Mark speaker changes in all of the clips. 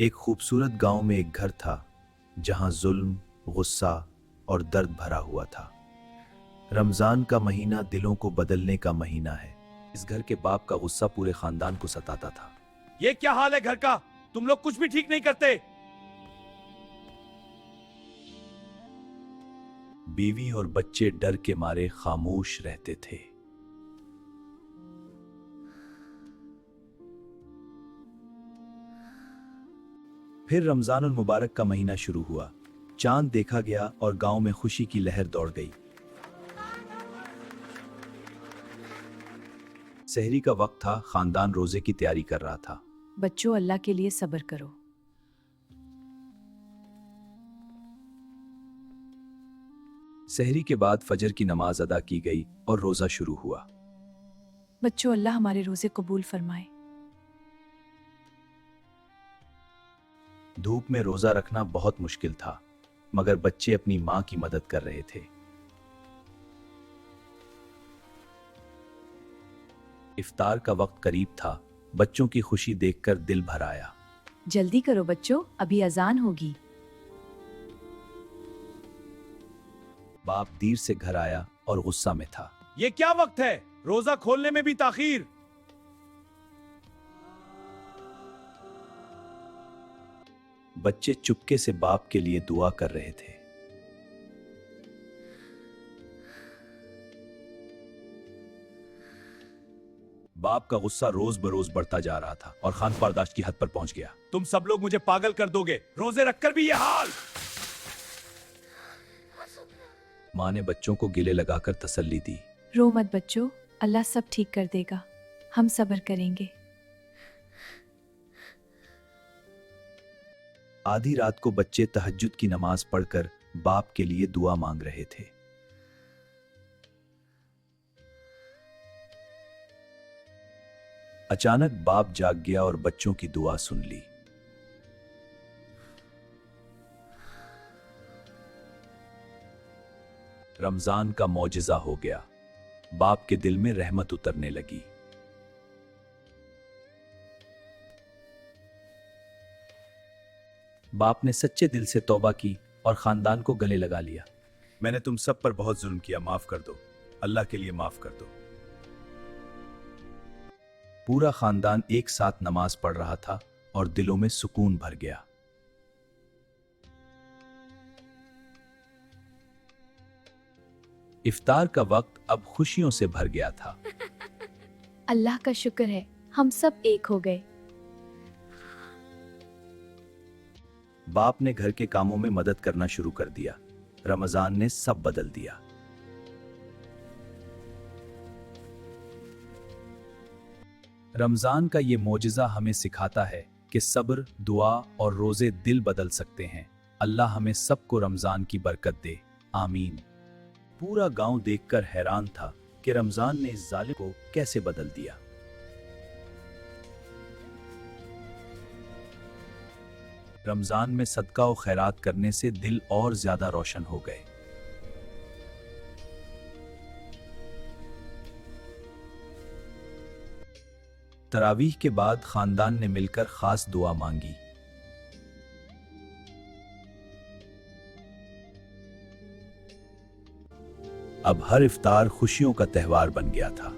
Speaker 1: एक खूबसूरत गांव में एक घर था जहां जुल्म, गुस्सा और दर्द भरा हुआ था। रमजान का महीना दिलों को बदलने का महीना है। इस घर के बाप का गुस्सा पूरे खानदान को सताता था।
Speaker 2: ये क्या हाल है घर का? तुम लोग कुछ भी ठीक नहीं करते।
Speaker 1: बीवी और बच्चे डर के मारे खामोश रहते थे। फिर रमजान उल मुबारक का महीना शुरू हुआ। चांद देखा गया और गांव में खुशी की लहर दौड़ गई। सहरी का वक्त था, खानदान रोजे की तैयारी कर रहा था।
Speaker 3: बच्चों, अल्लाह के लिए सब्र करो।
Speaker 1: सहरी के बाद फजर की नमाज अदा की गई और रोजा शुरू हुआ।
Speaker 3: बच्चों, अल्लाह हमारे रोजे कबूल फरमाए।
Speaker 1: धूप में रोजा रखना बहुत मुश्किल था, मगर बच्चे अपनी मां की मदद कर रहे थे। इफ्तार का वक्त करीब था। बच्चों की खुशी देखकर दिल भर आया।
Speaker 3: जल्दी करो बच्चों, अभी अजान होगी।
Speaker 1: बाप देर से घर आया और गुस्सा में था।
Speaker 2: ये क्या वक्त है? रोजा खोलने में भी ताखीर।
Speaker 1: बच्चे चुपके से बाप के लिए दुआ कर रहे थे। बाप का गुस्सा रोज बरोज बढ़ता जा रहा था और खान पारदाश्त की हद पर पहुंच गया।
Speaker 2: तुम सब लोग मुझे पागल कर दोगे, रोजे रखकर भी ये हाल।
Speaker 1: मां ने बच्चों को गिले लगाकर तसल्ली दी।
Speaker 3: रो मत बच्चों, अल्लाह सब ठीक कर देगा। हम सब्र करेंगे।
Speaker 1: आधी रात को बच्चे तहज्जुद की नमाज पढ़कर बाप के लिए दुआ मांग रहे थे। अचानक बाप जाग गया और बच्चों की दुआ सुन ली। रमजान का मौजिज़ा हो गया। बाप के दिल में रहमत उतरने लगी। बाप ने सच्चे दिल से तौबा की और खानदान को गले लगा लिया। मैंने तुम सब पर बहुत जुल्म किया, माफ कर दो। अल्लाह के लिए माफ कर दो। पूरा खानदान एक साथ नमाज पढ़ रहा था और दिलों में सुकून भर गया। इफ्तार का वक्त अब खुशियों से भर गया था।
Speaker 3: अल्लाह का शुक्र है, हम सब एक हो गए।
Speaker 1: बाप ने घर के कामों में मदद करना शुरू कर दिया। रमजान ने सब बदल दिया। रमजान का ये मौजिज़ा हमें सिखाता है कि सब्र, दुआ और रोजे दिल बदल सकते हैं। अल्लाह हमें सबको रमजान की बरकत दे, आमीन। पूरा गांव देखकर हैरान था कि रमजान ने इस जालिम को कैसे बदल दिया। रमजान में सदका और खैरात करने से दिल और ज्यादा रोशन हो गए। तरावीह के बाद खानदान ने मिलकर खास दुआ मांगी। अब हर इफ्तार खुशियों का त्योहार बन गया था।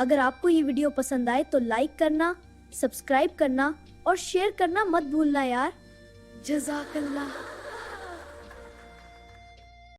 Speaker 4: अगर आपको ये वीडियो पसंद आए तो लाइक करना, सब्सक्राइब करना और शेयर करना मत भूलना यार। जज़ाकल्लाह।